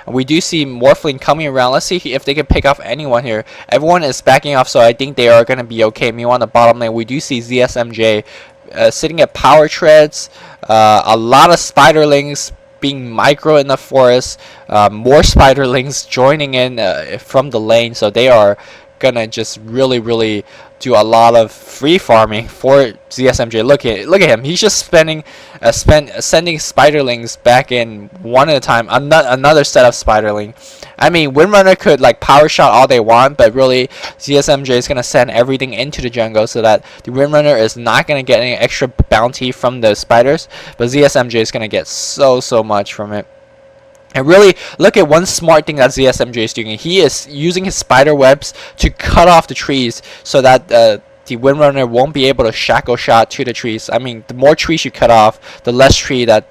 We do see Morphling coming around. Let's see if they can pick off anyone here. Everyone is backing off, so I think they are going to be okay. Meanwhile, on the bottom lane, we do see ZSMJ sitting at power treads. A lot of spiderlings being micro in the forest. More spiderlings joining in from the lane, so they are gonna just really do a lot of free farming for ZSMJ. Look at him. He's just sending spiderlings back in one at a time. Another set of spiderling. I mean, Windrunner could like power shot all they want, but really ZSMJ is gonna send everything into the jungle so that the Windrunner is not gonna get any extra bounty from the spiders, but ZSMJ is gonna get so much from it. And really, look at one smart thing that ZSMJ is doing. He is using his spider webs to cut off the trees so that the Windrunner won't be able to shackle shot to the trees. I mean, the more trees you cut off, the less tree that,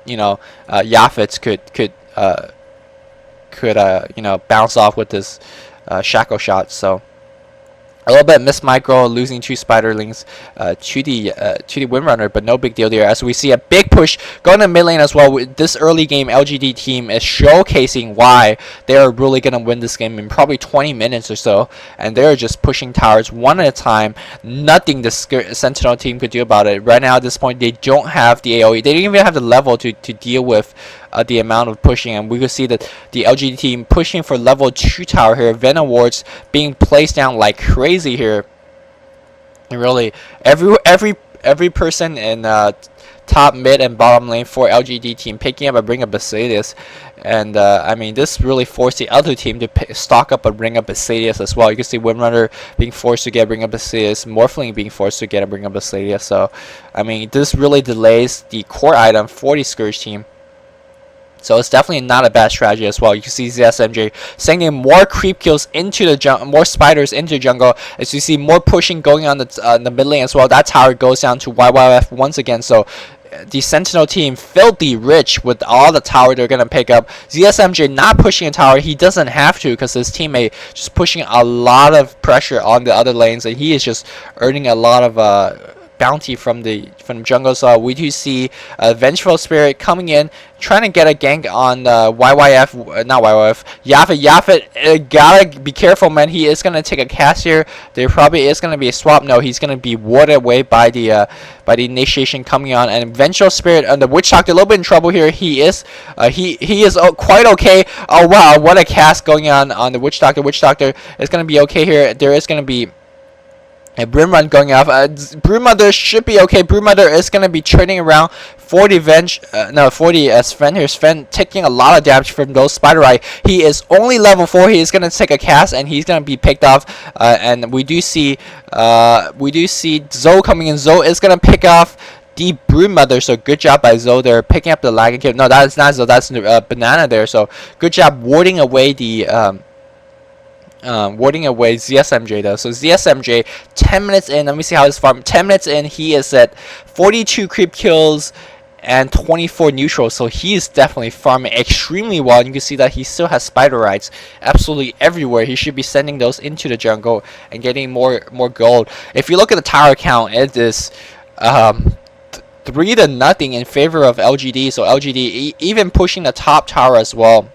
you know, Yafets could you know, bounce off with this shackle shot. So a little bit missed micro, losing 2 spiderlings to the Windrunner, but no big deal there. As we see a big push going to mid lane as well. This early game LGD team is showcasing why they are really going to win this game in probably 20 minutes or so, and they're just pushing towers one at a time. Nothing the Sentinel team could do about it. Right now at this point, they don't have the AoE. They don't even have the level to deal with the amount of pushing, and we could see that the LGD team pushing for level 2 tower here. Venom wards being placed down like crazy here. And really, every person in top, mid, and bottom lane for LGD team picking up a Ring of Basilius, and I mean, this really forced the other team to stock up a Ring of Basilius as well. You can see Windrunner being forced to get a Ring of Basilius, Morphling being forced to get a Ring of Basilius. So I mean, this really delays the core item for the Scourge team. So it's definitely not a bad strategy as well. You can see ZSMJ sending more creep kills into the jungle, more spiders into the jungle. As you see more pushing going on the mid lane as well. That tower goes down to YYF once again. So the Sentinel team filthy rich with all the tower they're gonna pick up. ZSMJ not pushing a tower. He doesn't have to because his teammate just pushing a lot of pressure on the other lanes, and he is just earning a lot of bounty from the jungle. So we do see Vengeful Spirit coming in, trying to get a gank on Yafet. Gotta be careful, man. He is gonna take a cast here. There probably is gonna be a swap. No, he's gonna be warded away by the initiation coming on. And Vengeful Spirit and the Witch Doctor a little bit in trouble here. He is quite okay. Oh wow, what a cast going on the Witch Doctor. Witch Doctor is gonna be okay here. There is gonna be a Brim Run going off. Broodmother should be okay. Broodmother is going to be turning around for the Sven here. Sven taking a lot of damage from those Spider Eye. He is only level 4. He is going to take a cast and he's going to be picked off. And we do see Zoe coming in. Zoe is going to pick off the Broodmother, so good job by Zoe there, picking up the lagging kill. No, that is not Zoe, that's Banana there. So good job warding away the ZSMJ though. So ZSMJ 10 minutes in, let me see how his farm. 10 minutes in, he is at 42 creep kills and 24 neutral, so he is definitely farming extremely well. And you can see that he still has spider rides absolutely everywhere. He should be sending those into the jungle and getting more gold. If you look at the tower count, it is 3-0 in favor of LGD. So LGD even pushing the top tower as well.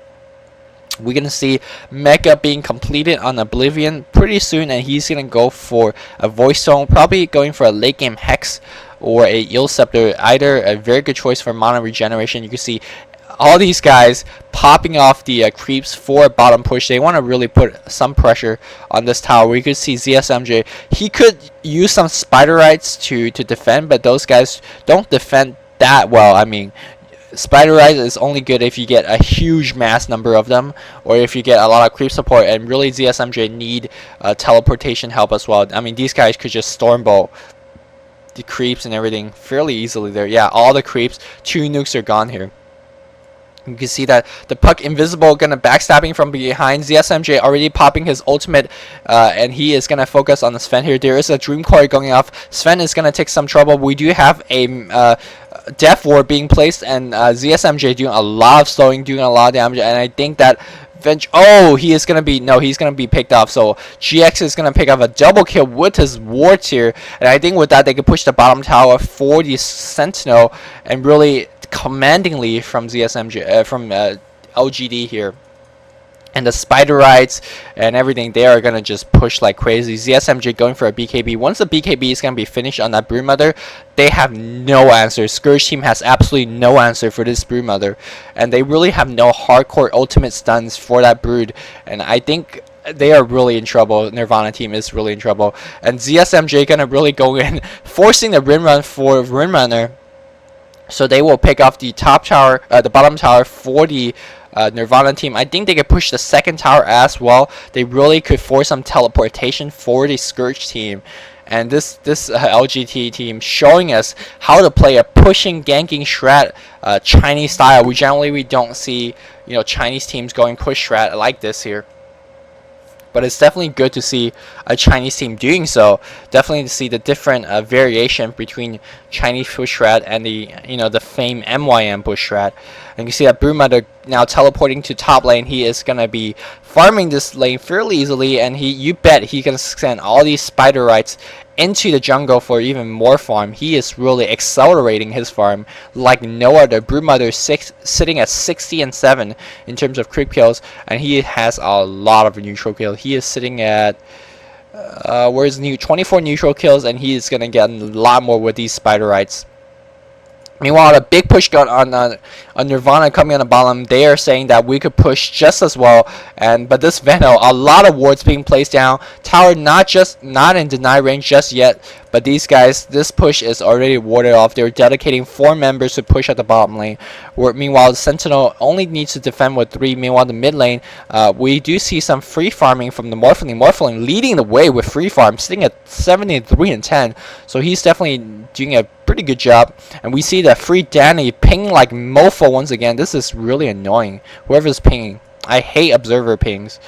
We're going to see Mecha being completed on Oblivion pretty soon, and he's going to go for a Voice Stone, probably going for a late game Hex or a Eel Scepter. Either a very good choice for mana regeneration. You can see all these guys popping off the creeps for a bottom push. They want to really put some pressure on this tower. We could see ZSMJ. He could use some Spider Rights to defend, but those guys don't defend that well. I mean, Spider Rise is only good if you get a huge mass number of them, or if you get a lot of creep support, and really ZSMJ need teleportation help as well. I mean, these guys could just Stormbolt the creeps and everything fairly easily there. Yeah, all the creeps, 2 nukes are gone here. You can see that the Puck Invisible gonna backstabbing from behind. ZSMJ already popping his ultimate, and he is gonna focus on the Sven here. There is a Dream Core going off. Sven is gonna take some trouble. We do have a Death Ward being placed, and ZSMJ doing a lot of slowing, doing a lot of damage, and I think that he's gonna be picked off. So GX is gonna pick up a double kill with his wards here, and I think with that they can push the bottom tower for the Sentinel, and really commandingly from ZSMJ, from LGD here. And the spider rights and everything, they are going to just push like crazy. ZSMJ going for a BKB. Once the BKB is going to be finished on that Broodmother, they have no answer. Scourge team has absolutely no answer for this Broodmother. And they really have no hardcore ultimate stuns for that Brood. And I think they are really in trouble. Nirvana team is really in trouble. And ZSMJ going to really go in, forcing the Rin Run for Rin Runner. So they will pick off the top tower, the bottom tower for the Nirvana team. I think they could push the second tower as well. They really could force some teleportation for the Scourge team. And this LGT team showing us how to play a pushing, ganking strat, Chinese style. We don't see, you know, Chinese teams going push strat like this here. But it's definitely good to see a Chinese team doing so. Definitely to see the different variation between Chinese push strat and the, you know, the famed MYM push strat. And you see that Broodmother now teleporting to top lane. He is gonna be farming this lane fairly easily, and you bet he can send all these spider rights into the jungle for even more farm. He is really accelerating his farm like no other. Broodmother sitting at 60 and 7 in terms of creep kills, and he has a lot of neutral kills. He is sitting at 24 neutral kills, and he is gonna get a lot more with these spider rights. Meanwhile, the big push got on Nirvana coming on the bottom. They are saying that we could push just as well, but this Venom, a lot of wards being placed down. Tower not in deny range just yet, but these guys, this push is already warded off. They're dedicating 4 members to push at the bottom lane. Meanwhile, the Sentinel only needs to defend with 3. Meanwhile, the mid lane, we do see some free farming from the Morphling. Morphling leading the way with free farm, sitting at 73 and 10. So he's definitely doing a pretty good job. And we see that free Danny ping like mofo once again. This is really annoying. Whoever's pinging, I hate observer pings.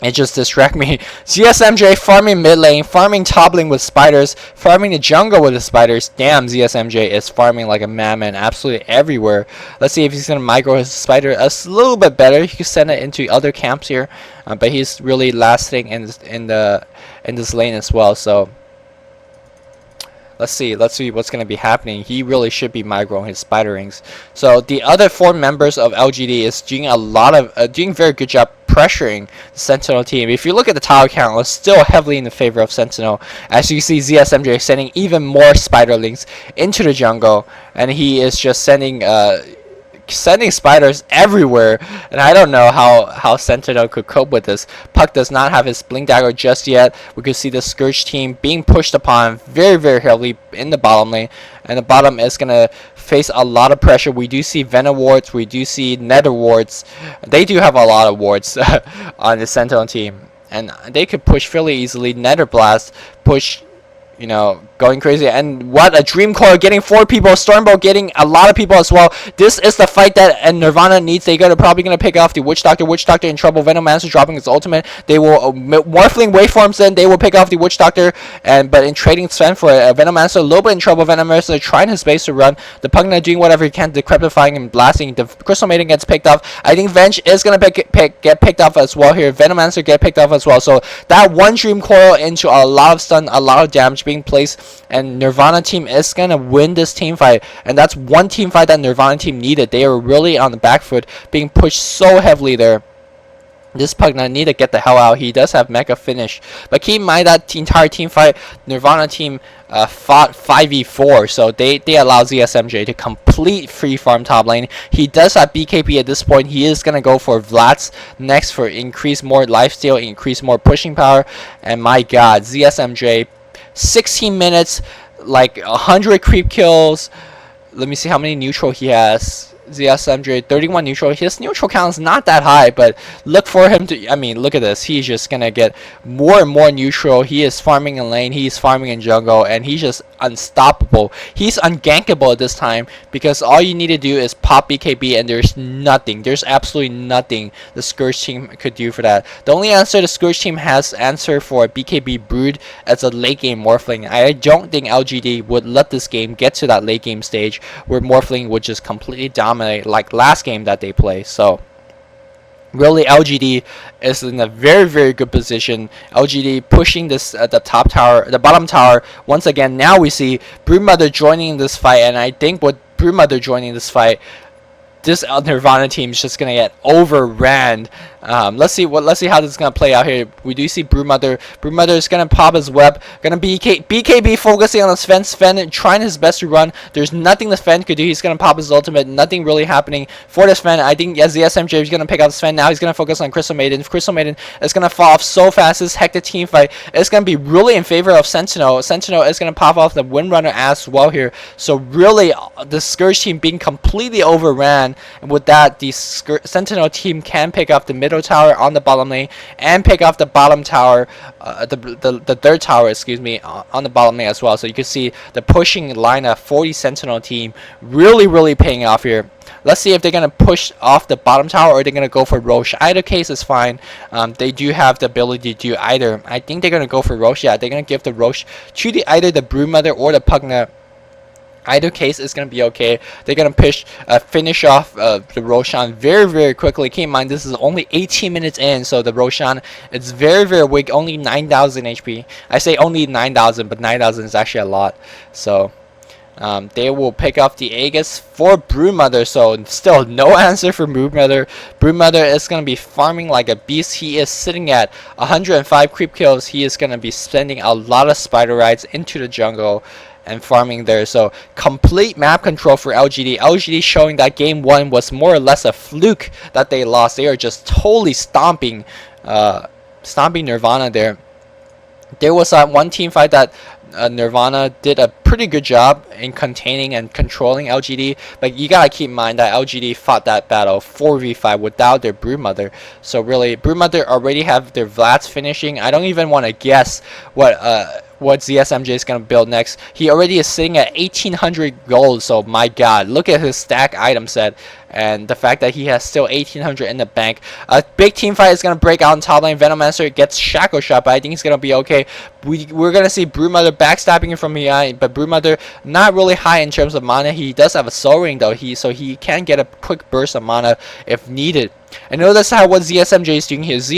It just distracts me. ZSMJ farming mid lane, farming top lane with spiders, farming the jungle with the spiders. Damn, ZSMJ is farming like a madman absolutely everywhere. Let's see if he's gonna micro his spider a little bit better. He can send it into other camps here, but he's really lasting in this lane as well. So let's see what's going to be happening. He really should be microing his spider rings. So the other 4 members of LGD is doing doing very good job pressuring the Sentinel team. If you look at the tower count, it's still heavily in the favor of Sentinel. As you see, ZSMJ sending even more spiderlings into the jungle, and he is just sending spiders everywhere, and I don't know how Sentinel could cope with this. Puck does not have his blink dagger just yet. We could see the Scourge team being pushed upon very, very heavily in the bottom lane, and the bottom is gonna face a lot of pressure. We do see Venom wards, we do see Nether wards. They do have a lot of wards on the Sentinel team, and they could push fairly easily. Nether blast push, you know, going crazy. And what a dream core, getting 4 people, Stormbolt getting a lot of people as well. This is the fight that Nirvana needs. They're probably gonna pick off the Witch Doctor in trouble. Venomancer dropping his ultimate. They will Morphling waveforms in. They will pick off the Witch Doctor, but in trading Sven for Venomancer, a little bit in trouble. Venomancer trying his base to run. The Pugna doing whatever he can, decryptifying and blasting. The Crystal Maiden gets picked off. I think Venge is gonna get picked off as well here. Venomancer get picked off as well. So that one dream coil into a lot of stun, a lot of damage being placed, and Nirvana team is gonna win this team fight. And that's one team fight that Nirvana team needed. They were really on the back foot, being pushed so heavily there. This Pugna need to get the hell out. He does have Mega Finish, but keep in mind that entire team fight, Nirvana team fought 5v4, so they allow ZSMJ to complete free farm top lane. He does have BKB at this point. He is gonna go for Vlad's next for increase more lifesteal, increase more pushing power. And my god, ZSMJ 16 minutes, like 100 creep kills. Let me see how many neutral he has. ZSMJ 31 neutral. His neutral count is not that high, but look for him to, I mean, look at this. He's just gonna get more and more neutral. He is farming in lane, he's farming in jungle, and he's just unstoppable. He's ungankable at this time, because all you need to do is pop BKB, and there's absolutely nothing the Scourge team could do for that. The only answer the Scourge team has answer for BKB Brood as a late game Morphling. I don't think LGD would let this game get to that late game stage where Morphling would just completely dominate like last game that they play. So really, LGD is in a very, very good position. LGD pushing this the top tower, the bottom tower once again. Now we see Broodmother joining this fight, and I think with Broodmother joining this fight, this Nirvana team is just gonna get overran. Let's see how this is gonna play out here. We do see Brewmother. Brewmother is gonna pop his web. Gonna BKB focusing on Sven. Sven trying his best to run. There's nothing the Sven could do. He's gonna pop his ultimate. Nothing really happening for the Sven. I think as the SMJ is gonna pick up Sven now. He's gonna focus on Crystal Maiden. Crystal Maiden is gonna fall off so fast. This hectic team fight is gonna be really in favor of Sentinel. Sentinel is gonna pop off the Windrunner as well here. So really, the Scourge team being completely overran. And with that, the Sentinel team can pick up the middle tower on the bottom lane and pick off the bottom tower, the third tower, excuse me, on the bottom lane as well. So you can see the pushing lineup for the Sentinel team really paying off here. Let's see if they're going to push off the bottom tower or they're going to go for Roche. Either case is fine. They do have the ability to do either. I think they're going to go for Roche. Yeah, they're going to give the Roche to either the Brewmother or the Pugna. Either case is going to be okay. They're going to finish off the Roshan very quickly. Keep in mind, this is only 18 minutes in, so the Roshan is very weak, only 9,000 HP. I say only 9,000, but 9,000 is actually a lot. So they will pick up the Aegis for Brewmother, so still no answer for Brewmother. Brewmother is going to be farming like a beast. He is sitting at 105 creep kills. He is going to be spending a lot of spider rides into the jungle and farming there. So complete map control for LGD. LGD showing that game 1 was more or less a fluke that they lost. They are just totally stomping Nirvana there. There was one team fight that Nirvana did a pretty good job in containing and controlling LGD, but you gotta keep in mind that LGD fought that battle 4v5 without their Brewmother. So really, Brewmother already have their Vlads finishing. I don't even want to guess what ZSMJ is going to build next. He already is sitting at 1800 gold, so my god, look at his stack item set and the fact that he has still 1800 in the bank. A big team fight is going to break out in top lane. Venomancer gets Shackle Shot, but I think he's going to be okay. We're going to see Brewmother backstabbing him from behind, but Brewmother not really high in terms of mana. He does have a Soul Ring though, so he can get a quick burst of mana if needed. And notice how what ZSMJ is doing here.